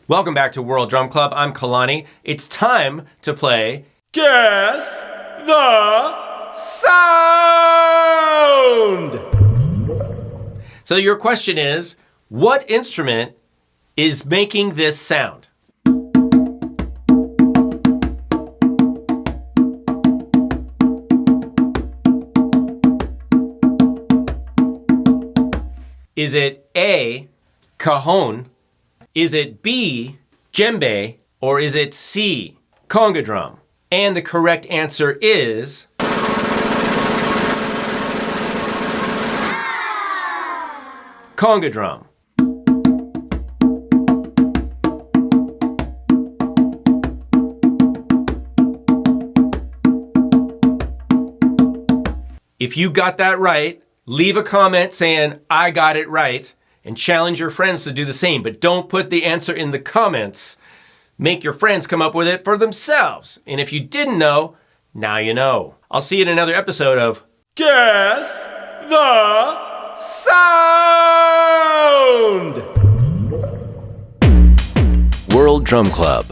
Welcome back to World Drum Club. I'm Kalani. It's time to play Guess the Sound! So your question is, what instrument is making this sound? Is it A, cajon? Is it B, djembe? Or is it C, conga drum? And the correct answer is conga drum. If you got that right, leave a comment saying, I got it right, and challenge your friends to do the same. But don't put the answer in the comments. Make your friends come up with it for themselves. And if you didn't know, now you know. I'll see you in another episode of Guess the Sound! World Drum Club.